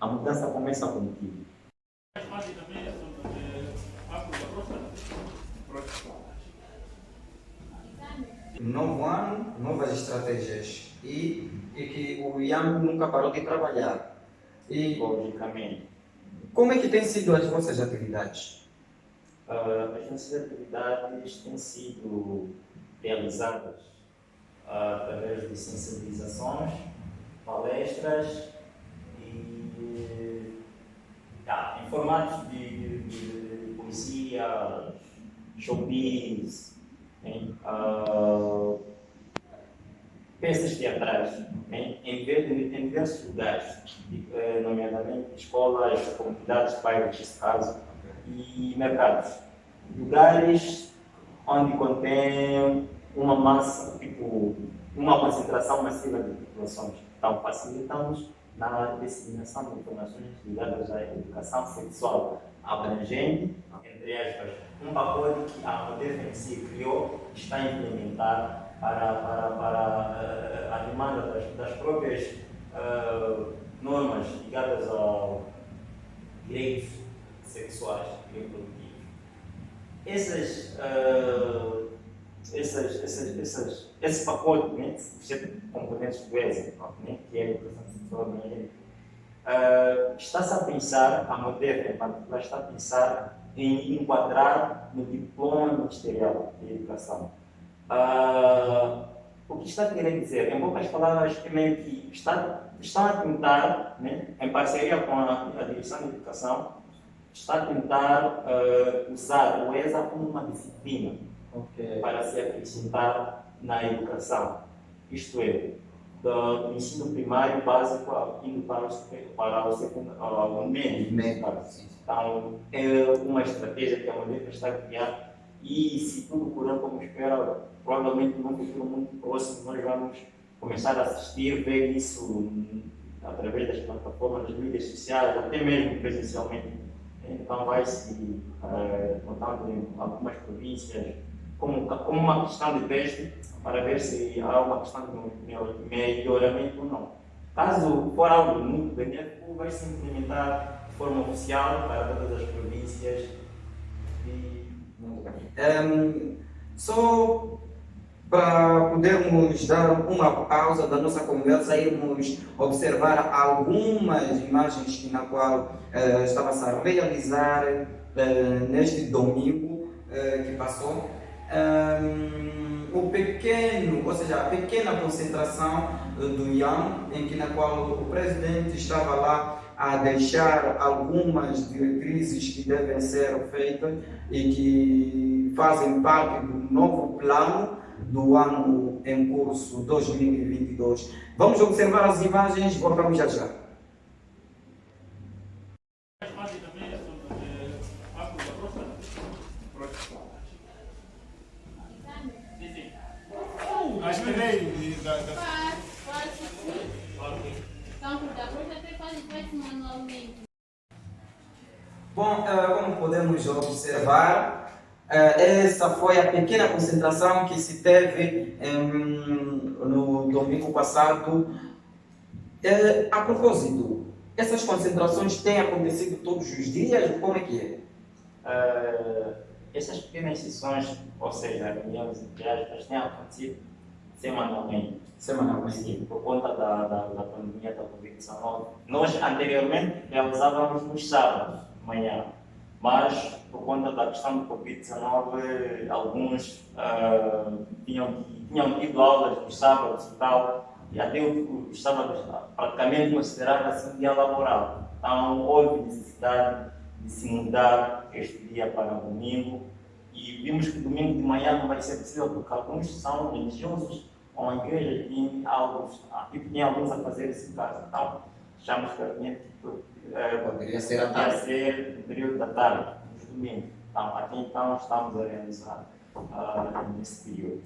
A mudança começa contigo. Novo ano, novas estratégias e que o Ian nunca parou de trabalhar. E Logicamente, como é que têm sido as vossas atividades? as nossas atividades têm sido realizadas através de sensibilizações, palestras e em formatos de poesia, showbiz, peças teatrais, em diversos lugares, nomeadamente escolas, comunidades, bairros, nesse caso, e mercados. Lugares onde contém uma massa, tipo, uma concentração massiva de populações. Então, facilitamos na disseminação de informações ligadas à educação sexual abrangente, entre aspas, um pacote que a Moderna em si criou, está a implementar para a demanda das próprias normas ligadas aos direitos sexuais e reprodutivos. Esse pacote, né, os 7 componentes do ESA, né, que é a educação sexual abrangente, está-se a pensar, a Moderna em particular, está a pensar em enquadrar no diploma ministerial de educação. O que está a querer dizer, em poucas palavras, é meio que estão a tentar, né, em parceria com a Direção de Educação, está a tentar usar o ESA como uma disciplina para se acrescentar na educação. Isto é, do ensino primário básico indo para o médio. Então, é uma estratégia que a Moderna está a criar e, se tudo correr como espera, provavelmente num futuro muito próximo nós vamos começar a assistir, ver isso através das plataformas, das mídias sociais, até mesmo presencialmente. Então vai-se notando em algumas províncias como uma questão de teste para ver se há uma questão de melhoramento ou não. Caso for algo muito benéfico, vai-se implementar de forma oficial para todas as províncias. Só para podermos dar uma pausa da nossa conversa, irmos observar algumas imagens na qual estava-se a realizar neste domingo que passou. A pequena concentração do IAM, na qual o presidente estava lá a deixar algumas diretrizes que devem ser feitas e que fazem parte do novo plano do ano em curso 2022. Vamos observar as imagens, voltamos já já. Bom, como podemos observar, essa foi a pequena concentração que se teve no domingo passado. A propósito, essas concentrações têm acontecido todos os dias? Como é que é? Essas pequenas sessões, ou seja, reuniões entre aspas, têm acontecido semanalmente. Sim, por conta da pandemia da Covid-19. Nós anteriormente realizávamos nos sábados, de manhã, mas por conta da questão do Covid-19, alguns tinham tido aulas nos sábados e tal, e até os sábados praticamente considerava-se um dia laboral. Então houve necessidade de se mudar este dia para domingo, e vimos que domingo de manhã não vai ser possível porque alguns são religiosos com a igreja e tem alguns a fazer isso em casa. Então, achamos que poderia ser à tarde. No período da tarde, nos domingos. Então, até então estamos a realizar nesse período.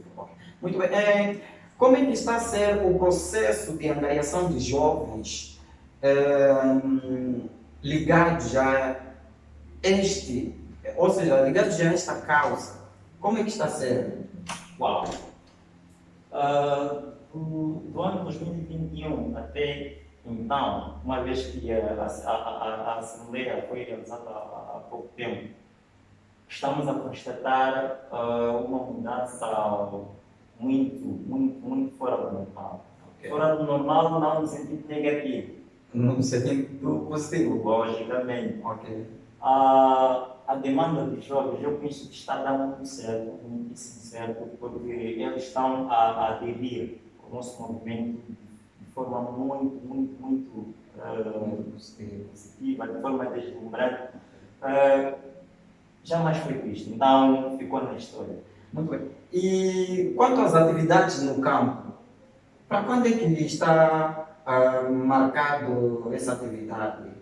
Muito bem. Como é que está a ser o processo de angariação de jovens ligados a ligados a esta causa? Como é que está a ser? Uau! Do ano 2021 até Então, uma vez que a Assembleia foi realizada há pouco tempo, estamos a constatar uma mudança muito fora do normal. Ok. Fora do normal não no sentido negativo, No sentido positivo. logicamente. Ok. A demanda dos jovens, eu penso que está a dar muito certo, muitíssimo certo, porque eles estão a aderir ao nosso movimento de forma muito positiva, de forma deslumbrante. Jamais foi visto, então ficou na história. Muito bem. E quanto às atividades no campo, para quando é que está marcado essa atividade?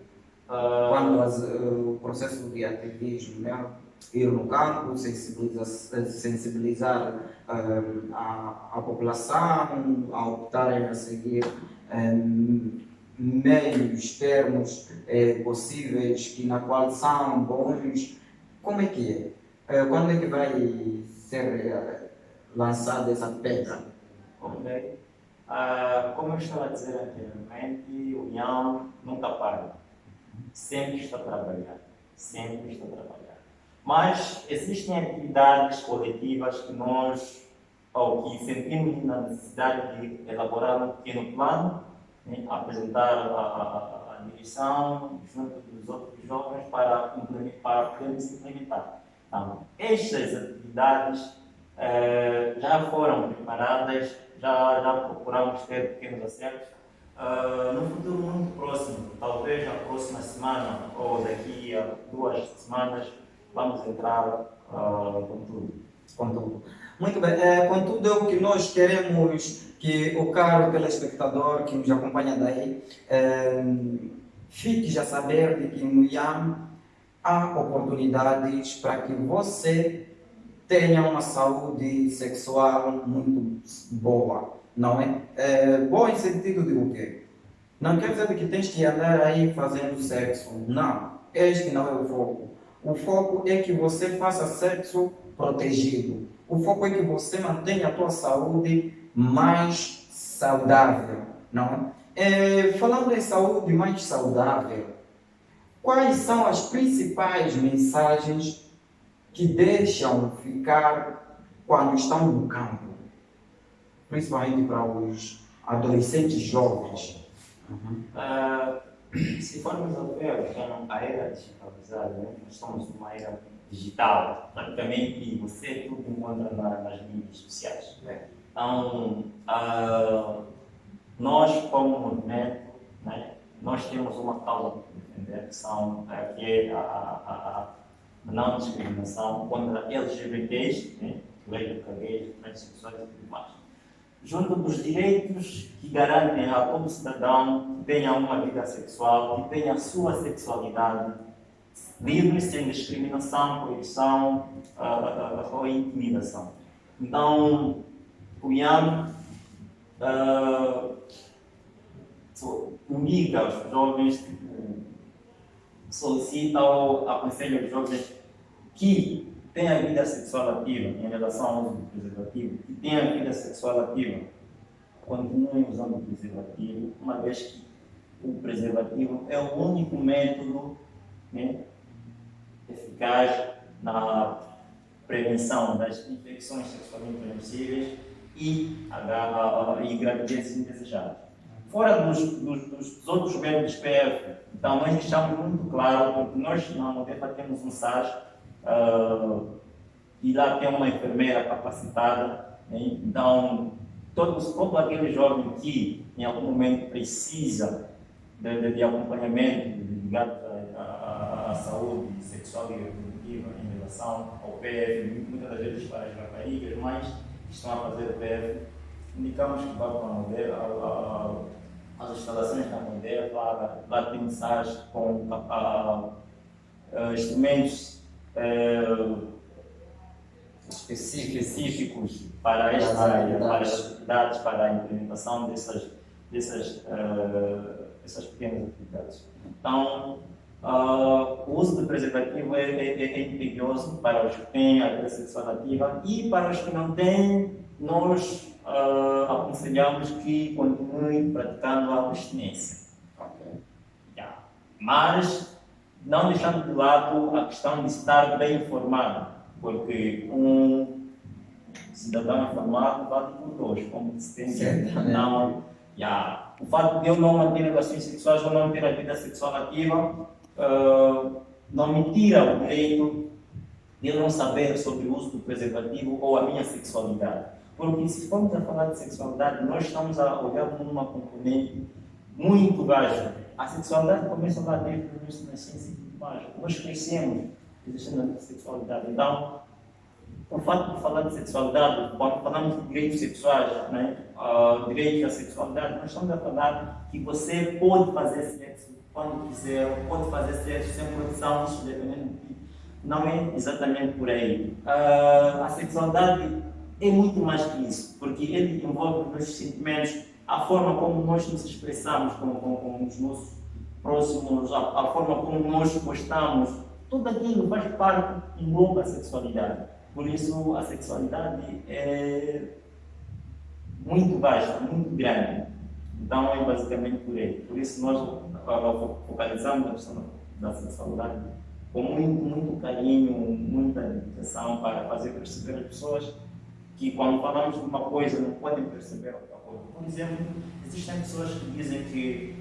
Quando o processo de ativismo, né? Ir no campo, sensibilizar a população a optarem a seguir meios, termos possíveis que na qual são bons. Como é que é? Quando é que vai ser lançada essa peça? Ok? Como eu estava a dizer anteriormente, o IAM nunca para. Sempre está a trabalhar. Sempre está a trabalhar. Mas existem atividades coletivas que nós, ou que sentimos na necessidade de elaborar um pequeno plano, né, apresentar a direção junto dos outros jovens para podermos implementar. Então, estas atividades já foram preparadas, já procuramos ter pequenos acertos. No futuro muito próximo, talvez na próxima semana ou daqui a 2 semanas, vamos entrar com tudo. Com tudo. Muito bem. Com tudo é o que nós queremos que o caro telespectador que nos acompanha daí fique já saber de que no IAM há oportunidades para que você tenha uma saúde sexual muito boa, não é? Boa em sentido de o quê? Não quer dizer que tens que andar aí fazendo sexo. Não, este não é o foco. O foco é que você faça sexo protegido. O foco é que você mantenha a tua saúde mais saudável, não é? Falando em saúde mais saudável, quais são as principais mensagens que deixam ficar quando estão no campo, principalmente para os adolescentes jovens? Se formos a ver com a era digitalizada, né? Nós estamos numa era digital, praticamente você tudo encontra nas mídias sociais. É. Então, nós como movimento, né, nós temos uma causa para defender, que é a não discriminação contra LGBTs, né, lésbicas, gays, transexuais e tudo mais. Junto dos direitos que garantem a todo cidadão que tenha uma vida sexual, que tenha a sua sexualidade livre, sem discriminação, coerção ou intimidação. Então, o IAM obriga os jovens, solicita ou aconselha os jovens que tenham a vida sexual ativa em relação ao uso do preservativo, que tenham a vida sexual ativa, continuem usando o preservativo, uma vez que o preservativo é o único método, né, eficaz na prevenção das infecções sexualmente transmissíveis e gravidezes indesejadas. Fora dos outros métodos PF, então nós deixamos muito claro, porque nós na Modefa temos um SAS e lá tem uma enfermeira capacitada, né? Então todo aquele jovem que em algum momento precisa de acompanhamento ligado à saúde sexual e reprodutiva em relação ao PF, muitas das vezes para as raparigas, mas estão a fazer o PF, indicamos que vá para as instalações da Modefa, lá tem SAS com instrumentos específicos para esta área, para as atividades, para a implementação dessas pequenas atividades. Então, o uso do preservativo é imperioso para os que têm a vida sexual ativa e para os que não têm, nós aconselhamos que continuem praticando a abstinência. Mas não deixando de lado a questão de estar bem informado, porque um cidadão informado vale por dois, como se tem dito. Então, o fato de eu não manter relações sexuais ou não ter a vida sexual ativa não me tira o direito de eu não saber sobre o uso do preservativo ou a minha sexualidade. Porque se formos a falar de sexualidade, nós estamos a olhar por uma componente muito baixa. A sexualidade começa lá desde o início da ciência e tudo mais. Nós crescemos existindo a sexualidade. Então, o fato de falar de sexualidade, quando falamos de direitos sexuais, né, direitos à sexualidade, nós estamos a falar que você pode fazer sexo quando quiser, pode fazer sexo sem proteção, isso dependendo do tipo. Não é exatamente por aí. A sexualidade é muito mais que isso, porque ele envolve os nossos sentimentos, a forma como nós nos expressamos com os nossos próximos, a forma como nós gostamos, tudo aquilo faz parte, engloba a sexualidade. Por isso, a sexualidade é muito vasta, muito grande. Então, é basicamente por aí. Por isso, nós focalizamos a questão da sexualidade com muito carinho, muita dedicação para fazer perceber as pessoas que, quando falamos de uma coisa, não podem perceber outra coisa. Por exemplo, existem pessoas que dizem que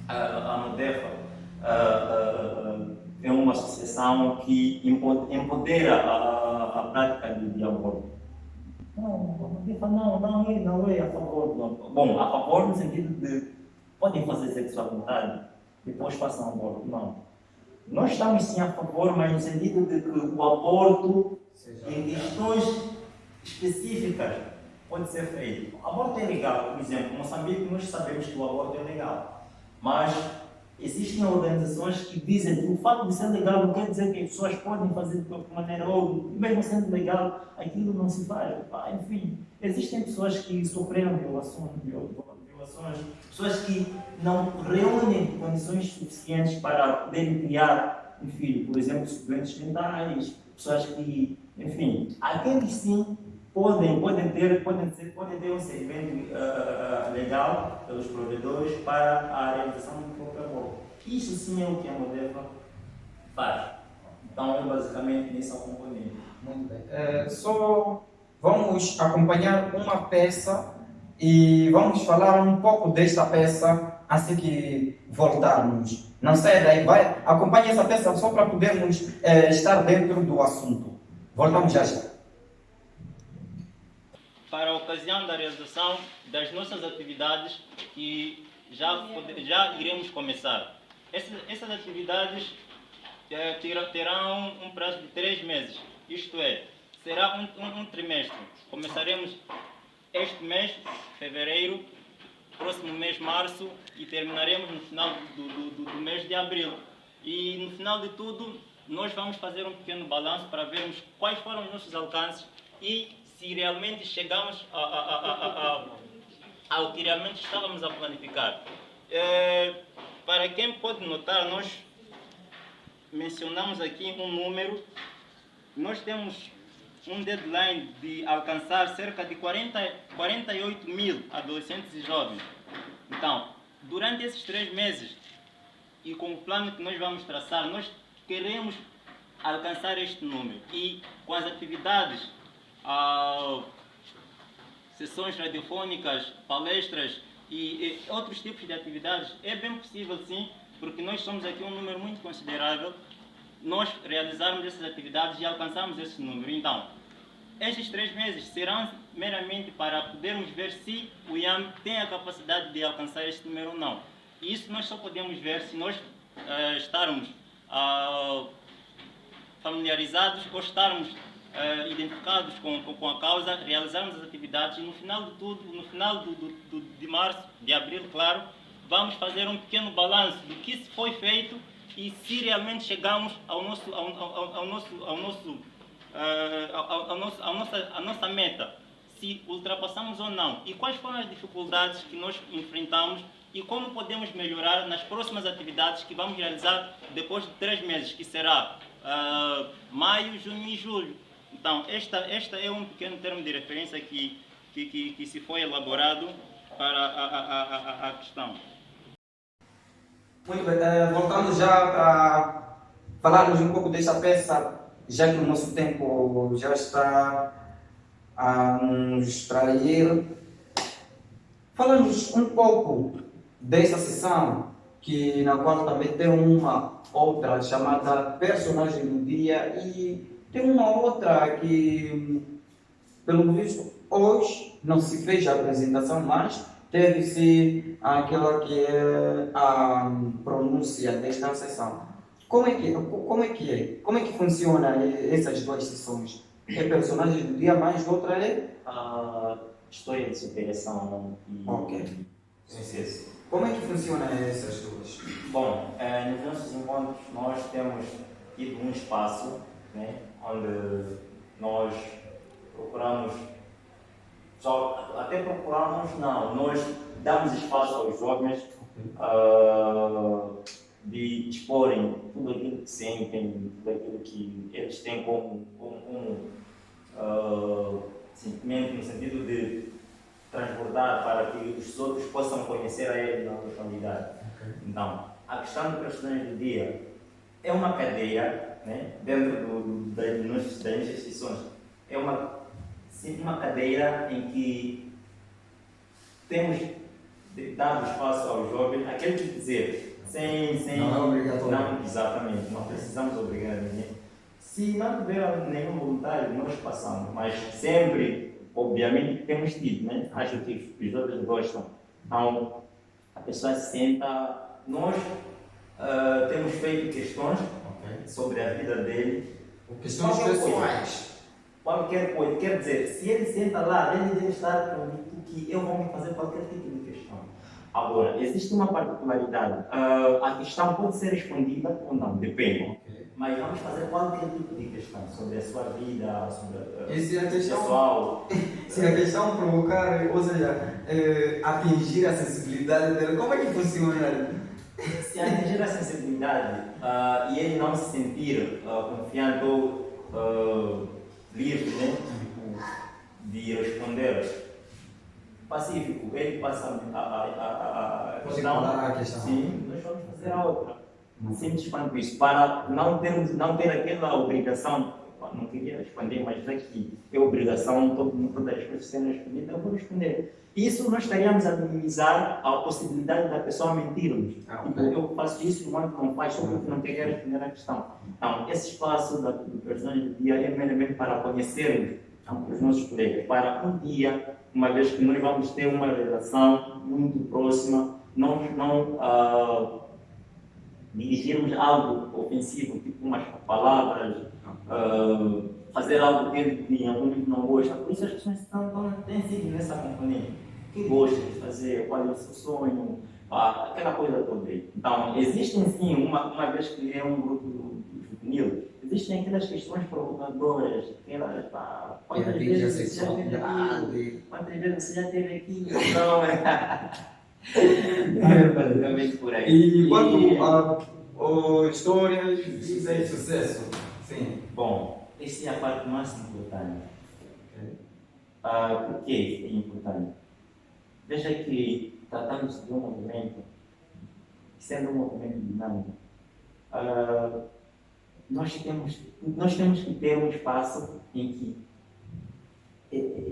a Modefa é uma associação que empodera a prática de aborto. Não, a Modefa não é a favor do aborto. Bom, a favor no sentido de podem fazer sexo à vontade, depois façam aborto. Não. Nós estamos sim a favor, mas no sentido de que o aborto, em questões específicas, pode ser feito. O aborto é legal, por exemplo, em Moçambique nós sabemos que o aborto é legal, mas existem organizações que dizem que o fato de ser legal não quer dizer que as pessoas podem fazer de qualquer maneira, ou mesmo sendo legal, aquilo não se faz. Enfim, existem pessoas que sofreram violações, pessoas que não reúnem condições suficientes para poderem criar um filho, por exemplo, doentes mentais, pessoas que, enfim, aqueles sim podem ter um segmento legal pelos provedores para a realização do próprio aborto. Isso sim é o que a Modefa faz. Então, é basicamente nessa componente. Muito bem. Só vamos acompanhar uma peça e vamos falar um pouco desta peça assim que voltarmos. Não sei daí, acompanhe essa peça só para podermos estar dentro do assunto. Voltamos já. Para a ocasião da realização das nossas atividades que já iremos começar. Essas atividades terão um prazo de 3 meses, isto é, será um trimestre. Começaremos este mês, fevereiro, próximo mês, março, e terminaremos no final do mês de abril. E no final de tudo, nós vamos fazer um pequeno balanço para vermos quais foram os nossos alcances e se realmente chegamos ao que realmente estávamos a planificar. Para quem pode notar, nós mencionamos aqui um número, nós temos um deadline de alcançar cerca de 48 mil adolescentes e jovens. Então, durante esses 3 meses, e com o plano que nós vamos traçar, nós queremos alcançar este número. E com as atividades, sessões radiofônicas, palestras e outros tipos de atividades, é bem possível sim, porque nós somos aqui um número muito considerável, nós realizarmos essas atividades e alcançarmos esse número. Então, estes 3 meses serão meramente para podermos ver se o IAM tem a capacidade de alcançar este número ou não. E isso nós só podemos ver se nós estarmos familiarizados ou estarmos identificados com a causa, realizarmos as atividades e no final de tudo, no final de março, de abril, claro, vamos fazer um pequeno balanço do que se foi feito e se realmente chegamos à nossa meta, se ultrapassamos ou não, e quais foram as dificuldades que nós enfrentamos e como podemos melhorar nas próximas atividades que vamos realizar depois de 3 meses, que será maio, junho e julho. Então, esta é um pequeno termo de referência que se foi elaborado para a questão. Muito bem, voltando já para falarmos um pouco desta peça, já que o nosso tempo já está a nos extrair. Fala-nos um pouco dessa sessão, na qual também tem uma outra chamada Personagem do Dia e tem uma outra que, pelo visto, hoje não se fez a apresentação, mas teve-se aquela que é a pronúncia desta sessão. Como é que funciona essas duas sessões? É Personagem do Dia, mais outra é? A história de superação e Ok. sucesso. Como é que funciona essas duas? Bom, nos nossos encontros nós temos tido um espaço, né, onde nós procuramos, só, até procuramos não, nós damos espaço aos jovens de exporem tudo aquilo que sentem, tudo aquilo que eles têm como sentimento, no sentido de transbordar para que os outros possam conhecer a ele na profundidade. Ok. Então, a questão do personagem do dia é uma cadeia, né, dentro das nossas instituições. É uma cadeia em que temos dado espaço aos jovens, aquele que quiser, sem Não é obrigatório. não, exatamente, não precisamos obrigar ninguém. Se não tiver nenhum voluntário, nós passamos, mas sempre, obviamente, temos tido, né? Acho que os jovens gostam. Então, a pessoa se senta, nós temos feito questões sobre a vida dele. Questões Qualquer coisa. pessoais. Qualquer coisa, quer dizer, se ele senta lá, ele deve estar convicto que eu vou me fazer qualquer tipo de questão. Agora, existe uma particularidade, a questão pode ser respondida ou não, depende. Mas vamos fazer qualquer tipo de questão sobre a sua vida, sobre E se a questão, pessoal. se a questão provocar, ou seja, atingir a sensibilidade dele, como é que funciona? Se atingir a sensibilidade e ele não se sentir confiante ou livre, né, de responder, pacífico, ele passa a Pode mudar a questão. Sim, nós vamos fazer a outra. Simples quanto isso, para não ter aquela obrigação, não queria responder, mas aqui é obrigação, todas as coisas serem respondidas, eu vou responder. Isso nós estaríamos a minimizar a possibilidade da pessoa mentir-nos. Tipo, eu faço isso, o outro não faz, só porque não queria responder a questão. Então, esse espaço do personagem do dia é meramente para conhecermos os nossos colegas, para um dia, uma vez que nós vamos ter uma relação muito próxima, não dirigirmos algo ofensivo, tipo umas palavras, fazer algo que ele em algum momento não gosta. Por isso as pessoas têm sido nessa componente. O que gosta de fazer, qual é o seu sonho, aquela coisa toda aí. Então, existem sim, uma vez que é um grupo juvenil, existem aquelas questões provocadoras, aquelas, quantas vezes você já teve aqui? Quantas vezes você já teve aqui? Então, é basicamente por aí. E quanto a histórias de sucesso? Sim. Bom, essa é a parte mais importante. Por que é importante? Veja que tratamos de um movimento, sendo um movimento dinâmico, nós temos que ter um espaço em que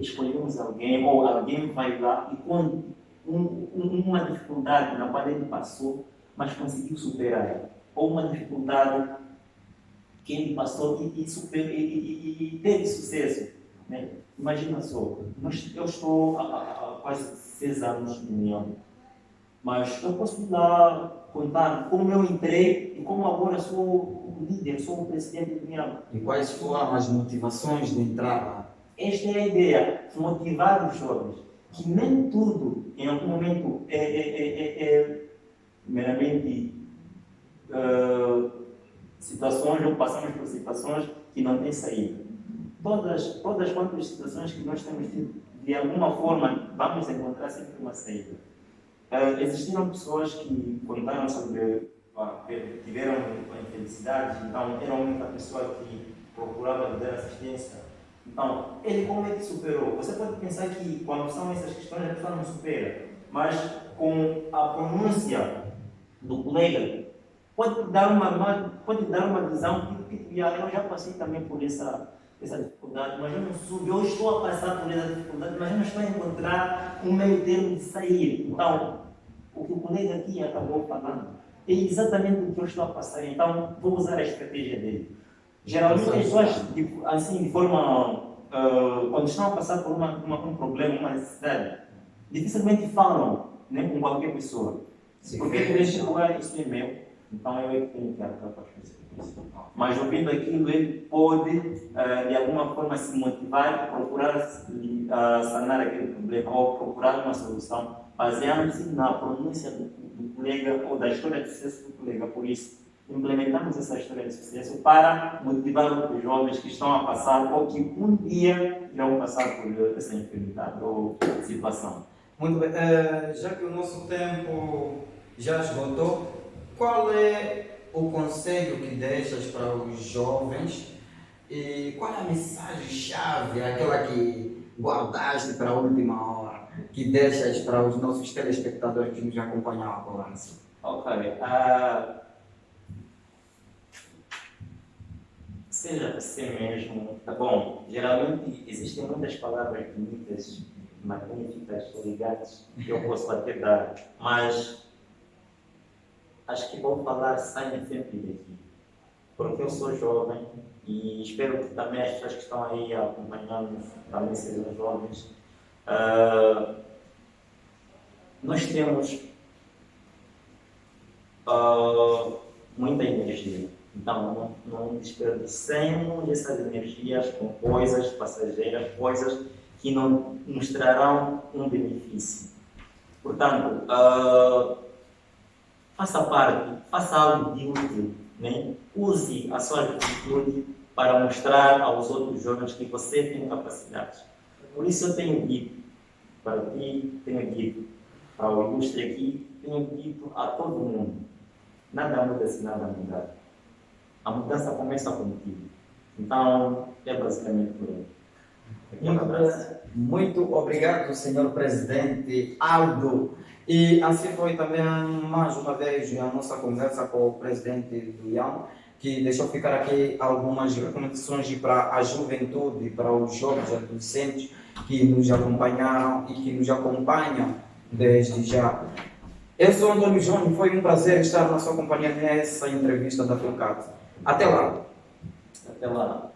escolhemos alguém, ou alguém vai lá e quando uma dificuldade na qual ele passou, mas conseguiu superar, ou uma dificuldade que ele passou e teve sucesso. Né? Imagina só, eu estou há quase 6 anos de união, mas eu posso lá contar como eu entrei e como agora sou o líder, sou o presidente do união. E quais foram as motivações de entrar lá? Esta é a ideia, motivar os jovens, que nem tudo, em algum momento, é meramente situações, ou passamos por situações que não têm saída. Todas quantas situações que nós temos tido, de alguma forma, vamos encontrar sempre uma saída. Existiram pessoas que contaram sobre, tiveram infelicidade, então era a única pessoa que procurava dar assistência. Então, ele como é que superou? Você pode pensar que quando são essas questões a pessoa não supera, mas com a pronúncia do colega pode dar uma visão que eu já passei também por essa dificuldade, mas eu não soube, eu estou a passar por essa dificuldade, mas eu não estou a encontrar um meio termo de sair. Então, o que o colega aqui acabou falando é exatamente o que eu estou a passar, então vou usar a estratégia dele. Geralmente as pessoas, assim, de forma, quando estão a passar por um problema, uma necessidade, dificilmente falam, né, com qualquer pessoa. Porque isso é meu, então eu é que tenho que arcar para as coisas. Mas ouvindo aquilo, ele pode, de alguma forma, se motivar, procurar sanar aquele problema ou procurar uma solução, baseando-se na pronúncia do colega ou da história de sucesso do colega. Por isso, implementamos essa história de sucesso para motivar outros jovens que estão a passar ou que um dia irão passar por essa enfermidade ou situação. Muito bem, já que o nosso tempo já esgotou, qual é o conselho que deixas para os jovens e qual é a mensagem-chave, aquela que guardaste para a última hora, que deixas para os nossos telespectadores que nos acompanham agora? Ok. Seja você mesmo, tá bom? Geralmente existem muitas palavras bonitas, magníficas, elegantes, que eu posso até dar, mas acho que vou falar saindo sempre daqui, porque eu sou jovem e espero que também as pessoas que estão aí acompanhando-nos também sejam jovens. Nós temos muita energia, então não desperdicemos essas energias com coisas passageiras, coisas que não nos trarão um benefício. Portanto, faça parte, faça algo de útil, né? Use a sua juventude para mostrar aos outros jovens que você tem capacidades. Por isso eu tenho dito para ti, tenho dito para o ilustre aqui, tenho dito a todo mundo, nada muda se nada mudar. A mudança começa contigo. Então, é basicamente por aí. Muito obrigado, senhor presidente Aldo. E assim foi também mais uma vez a nossa conversa com o presidente do IAM, que deixou ficar aqui algumas recomendações para a juventude, para os jovens adolescentes que nos acompanharam e que nos acompanham desde já. Eu sou Antônio João e foi um prazer estar na sua companhia nessa entrevista da FUNCAT. Até lá. Até lá.